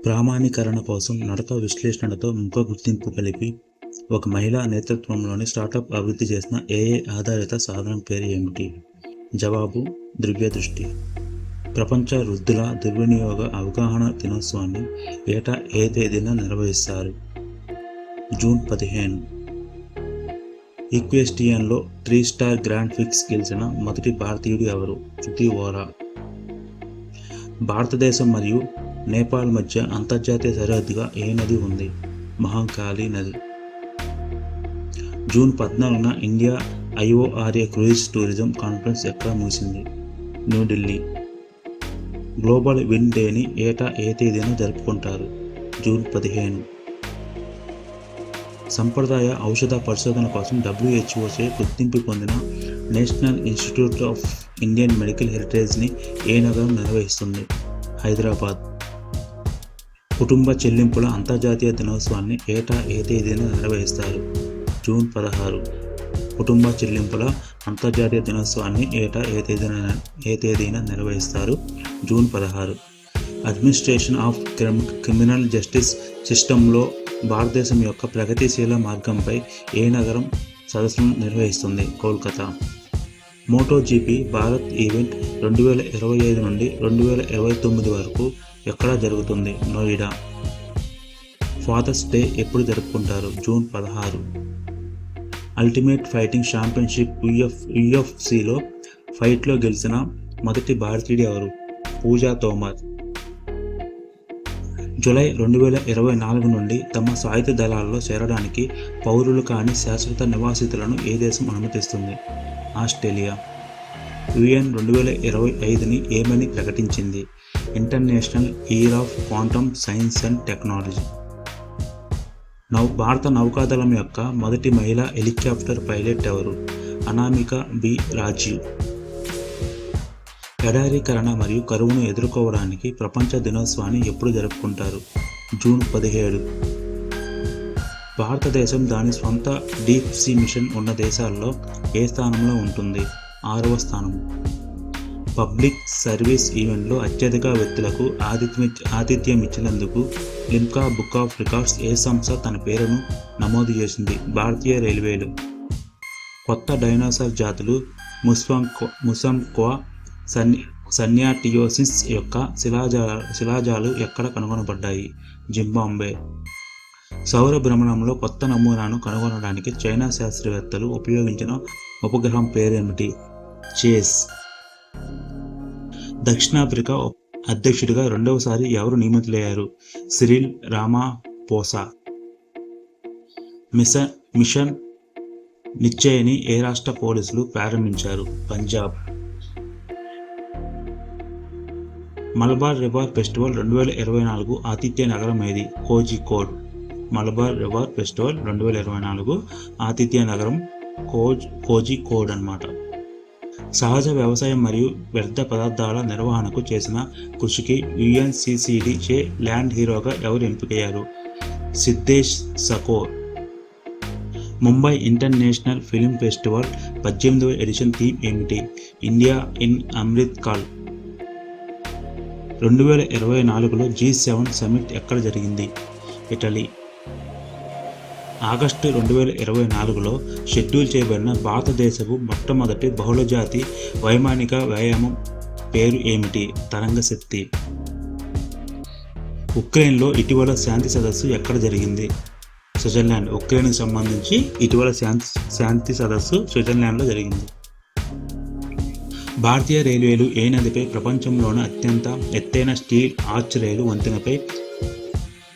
ప్రామాణీకరణ కోసం నడక విశ్లేషణతో ముఖ గుర్తింపు కలిపి ఒక మహిళా నేతృత్వంలోని స్టార్టప్ అభివృద్ధి చేసిన ఏఐ ఆధారిత సాధనం పేరు ఏమిటి? జవాబు: దివ్యదృష్టి. ప్రపంచ వృద్ధుల దుర్వినియోగ అవగాహన దినోత్సవాన్ని ఏటా ఏ తేదీన నిర్వహిస్తారు? జూన్ 15. ఈక్వెస్ట్రియన్లో 3 స్టార్ గ్రాండ్ ప్రిక్స్ గెలిచిన మొదటి భారతీయుడు ఎవరు? శృతి వోరా. భారతదేశం మరియు నేపాల్ మధ్య అంతర్జాతీయ సరిహద్దుగా ఏ నది ఉంది? మహాకాళి నది. జూన్ 14న India IORA cruise tourism conference ఎక్కడ ముగిసింది? న్యూఢిల్లీ. గ్లోబల్ విండ్ డేని ఏటా ఏ తేదీన జరుపుకుంటారు? జూన్ 15. సంప్రదాయ ఔషధ పరిశోధన కోసం WHOచే గుర్తింపు పొందిన national institute of Indian medical హెరిటేజ్ని ఏ నగరం నిర్వహిస్తుంది? హైదరాబాద్. కుటుంబ చెల్లింపుల అంతర్జాతీయ దినోత్సవాన్ని ఏటా ఏ తేదీన నిర్వహిస్తారు? జూన్ 16. కుటుంబ చెల్లింపుల అంతర్జాతీయ దినోత్సవాన్ని ఏటా ఏ తేదీన నిర్వహిస్తారు? June 16. Administration of criminal justice సిస్టంలో భారతదేశం యొక్క ప్రగతిశీల మార్గంపై ఏ నగరం సదస్సును నిర్వహిస్తుంది? కోల్కతా. మోటోజీపీ భారత్ ఈవెంట్ 2025 నుండి 2029 వరకు ఎక్కడ జరుగుతుంది? నోయిడా. ఫాదర్స్ డే ఎప్పుడు జరుపుకుంటారు? జూన్ 16. అల్టిమేట్ ఫైటింగ్ ఛాంపియన్షిప్ UFCలో ఫైట్లో గెలిచిన మొదటి భారతీయుడు ఎవరు? పూజా తోమర్. జూలై 2024 నుండి తమ సాయుధ దళాల్లో చేరడానికి పౌరులు కాని శాశ్వత నివాసితులను ఏ దేశం అనుమతిస్తుంది? ఆస్ట్రేలియా. UN 2025ని ఏమని ప్రకటించింది? International year of quantum science and technology. భారత నౌకాదళం యొక్క మొదటి మహిళా హెలికాప్టర్ పైలట్ ఎవరు? అనామిక బి రాజీవ్. ఎడారీకరణ మరియు కరువును ఎదుర్కోవడానికి ప్రపంచ దినోత్సవాన్ని ఎప్పుడు జరుపుకుంటారు? జూన్ 17. భారతదేశం దాని స్వంత డీప్ సీ మిషన్ ఉన్న దేశాల్లో ఏ స్థానంలో ఉంటుంది? 6వ స్థానం. పబ్లిక్ సర్వీస్ ఈవెంట్లో అత్యధిక వ్యక్తులకు ఆతిథ్యం ఇచ్చినందుకు లిమ్కా బుక్ ఆఫ్ రికార్డ్స్ ఏ సంస్థ తన పేరును నమోదు చేసింది? భారతీయ రైల్వేలు. కొత్త డైనోసార్ జాతులు ముసంక్వా సన్యాటియోసిస్ యొక్క శిలాజాలు ఎక్కడ కనుగొనబడ్డాయి? జింబాబ్వే. సౌర భ్రమణంలో కొత్త నమూనాను కనుగొనడానికి చైనా శాస్త్రవేత్తలు ఉపయోగించిన ఉపగ్రహం పేరేమిటి? చేస్. దక్షిణాఫ్రికా అధ్యక్షుడిగా రెండవసారి ఎవరు నియమితులయ్యారు? సిరిల్ రామాపోసా. మిషన్ నిశ్చయని ఏ రాష్ట్ర పోలీసులు ప్రారంభించారు? పంజాబ్. మలబార్ రివర్ ఫెస్టివల్ 2024 ఆతిథ్య నగరం ఏది? కోజికోడ్. మలబార్ రివర్ ఫెస్టివల్ 2024 ఆతిథ్య నగరం కోజికోడ్ అన్నమాట. సహజ వ్యవసాయం మరియు వ్యర్థ పదార్థాల నిర్వహణకు చేసిన కృషికి UNCCD చే ల్యాండ్ హీరోగా ఎవరు ఎంపికయ్యారు? Siddhesh Sakore. Mumbai international film festival 18వ ఎడిషన్ థీమ్ ఏమిటి? India in Amrit Kaal. 2024లో G7 సమిట్ ఎక్కడ జరిగింది? ఇటలీ. ఆగస్టు 2024లో షెడ్యూల్ చేయబడిన భారతదేశపు మొట్టమొదటి బహుళజాతి వైమానిక వ్యాయామం పేరు ఏమిటి? తరంగ శక్తి. ఉక్రెయిన్లో ఇటీవల శాంతి సదస్సు ఎక్కడ జరిగింది? స్విట్జర్లాండ్. ఉక్రెయిన్కి సంబంధించి ఇటీవల శాంతి సదస్సు స్విట్జర్లాండ్లో జరిగింది. భారతీయ రైల్వేలు ఏ నదిపై ప్రపంచంలోని అత్యంత ఎత్తైన స్టీల్ ఆర్చ్ రైలు వంతెనపై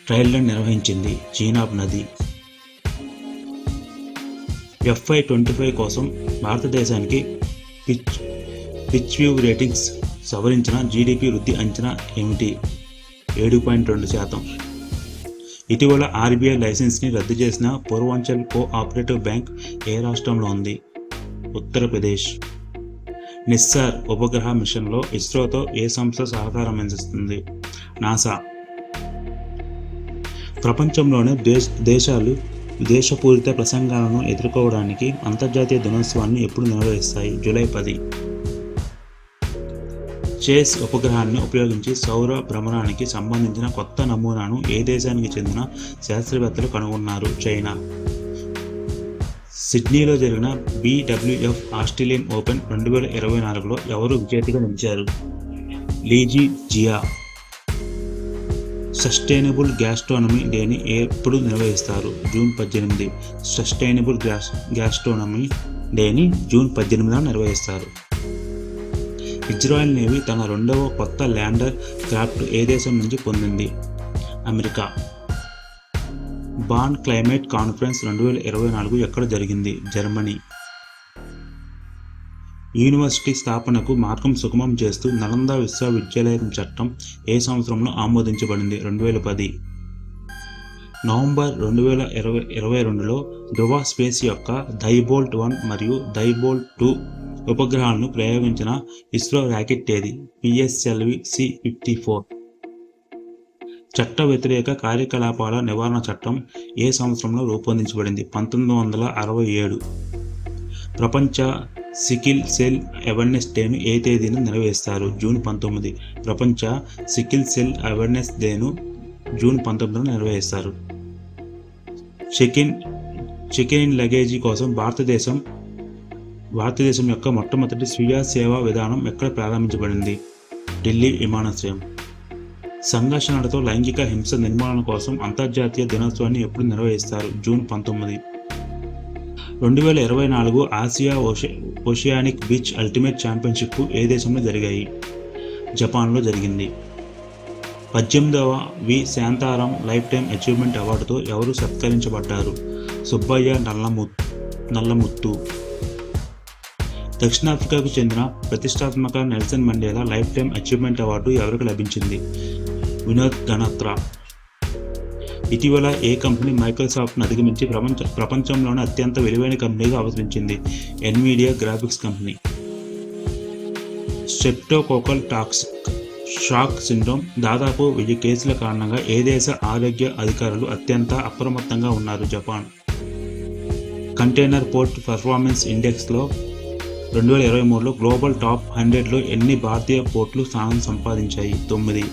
ట్రయల్ రన్ నిర్వహించింది? చీనాబ్ నది. FY25 కోసం భారతదేశానికి పిచ్ వ్యూ రేటింగ్స్ సవరించిన GDP వృద్ధి అంచనా ఏమిటి? 7.2%. ఇటీవల RBI లైసెన్స్ని రద్దు చేసిన పూర్వాంచల్ కోఆపరేటివ్ బ్యాంక్ ఏ రాష్ట్రంలో ఉంది? ఉత్తరప్రదేశ్. నిస్సార్ ఉపగ్రహ మిషన్లో ఇస్రోతో ఏ సంస్థ సహకారం అందిస్తుంది? నాసా. ప్రపంచంలోని దేశాలు విదేశపూరిత ప్రసంగాలను ఎదుర్కోవడానికి అంతర్జాతీయ దినోత్సవాన్ని ఎప్పుడు నిర్వహిస్తాయి? జూలై 10. చేస్ ఉపగ్రహాన్ని ఉపయోగించి సౌర భ్రమణానికి సంబంధించిన కొత్త నమూనాను ఏ దేశానికి చెందిన శాస్త్రవేత్తలు కనుగొన్నారు? చైనా. సిడ్నీలో జరిగిన BWF ఆస్ట్రేలియన్ ఓపెన్ 2024లో ఎవరు విజేతగా నిలిచారు? లీజీ జియా. సస్టైనబుల్ గ్యాస్ట్రోనమీ డేని ఎప్పుడు నిర్వహిస్తారు? జూన్ 18. సస్టైనబుల్ గ్యాస్ట్రోనమీ డేని జూన్ 18న నిర్వహిస్తారు. ఇజ్రాయెల్ నేవీ తన రెండవ కొత్త ల్యాండర్ క్రాఫ్ట్ ఏ దేశం నుంచి పొందింది? అమెరికా. బాన్ క్లైమేట్ కాన్ఫరెన్స్ 2024 ఎక్కడ జరిగింది? జర్మనీ. యూనివర్సిటీ స్థాపనకు మార్గం సుగమం చేస్తూ నలంద విశ్వవిద్యాలయం చట్టం ఏ సంవత్సరంలో ఆమోదించబడింది? 2010. నవంబర్ 2022లో ధ్రువ స్పేస్ యొక్క డైబోల్ట్ 1 మరియు డైబోల్ట్ 2 ఉపగ్రహాలను ప్రయోగించిన ఇస్రో రాకెట్ ఏది? PSLV C-54. చట్ట వ్యతిరేక కార్యకలాపాల నివారణ చట్టం ఏ సంవత్సరంలో రూపొందించబడింది? 1967. ప్రపంచ సికిల్ సెల్ అవేర్నెస్ డేను ఏ తేదీన నిర్వహిస్తారు? జూన్ 19. ప్రపంచ సికిల్ సెల్ అవేర్నెస్ డేను జూన్ 19న నిర్వహిస్తారు. చెక్ ఇన్ లగేజీ కోసం భారతదేశం యొక్క మొట్టమొదటి స్వీయ సేవా విధానం ఎక్కడ ప్రారంభించబడింది? ఢిల్లీ విమానాశ్రయం. సంఘర్షణలతో లైంగిక హింస నిర్మూలన కోసం అంతర్జాతీయ దినోత్సవాన్ని ఎప్పుడు నిర్వహిస్తారు? June 19. 2024 Asia oceanic beach ultimate championship ఏ దేశంలో జరిగాయి? జపాన్లో జరిగింది. 18వ V Shantaram life time achievement అవార్డుతో ఎవరు సత్కరించబడ్డారు? సుబ్బయ్య నల్లముత్తు. దక్షిణాఫ్రికాకు చెందిన ప్రతిష్టాత్మక Nelson Mandela life time achievement award ఎవరికి లభించింది? వినోద్ గణత్రా. ఇటీవల ఏ కంపెనీ మైక్రోసాఫ్ట్ను అధిగమించి ప్రపంచంలోనే అత్యంత విలువైన కంపెనీగా అవతరించింది? Nvidia graphics company. Streptococcal shock syndrome దాదాపు 1000 కేసుల కారణంగా ఏ దేశ ఆరోగ్య అధికారులు అత్యంత అప్రమత్తంగా ఉన్నారు? జపాన్. కంటైనర్ పోర్ట్ పర్ఫార్మెన్స్ ఇండెక్స్లో 2023లో గ్లోబల్ టాప్ 100లో ఎన్ని భారతీయ పోర్టులు స్థానం సంపాదించాయి? 9.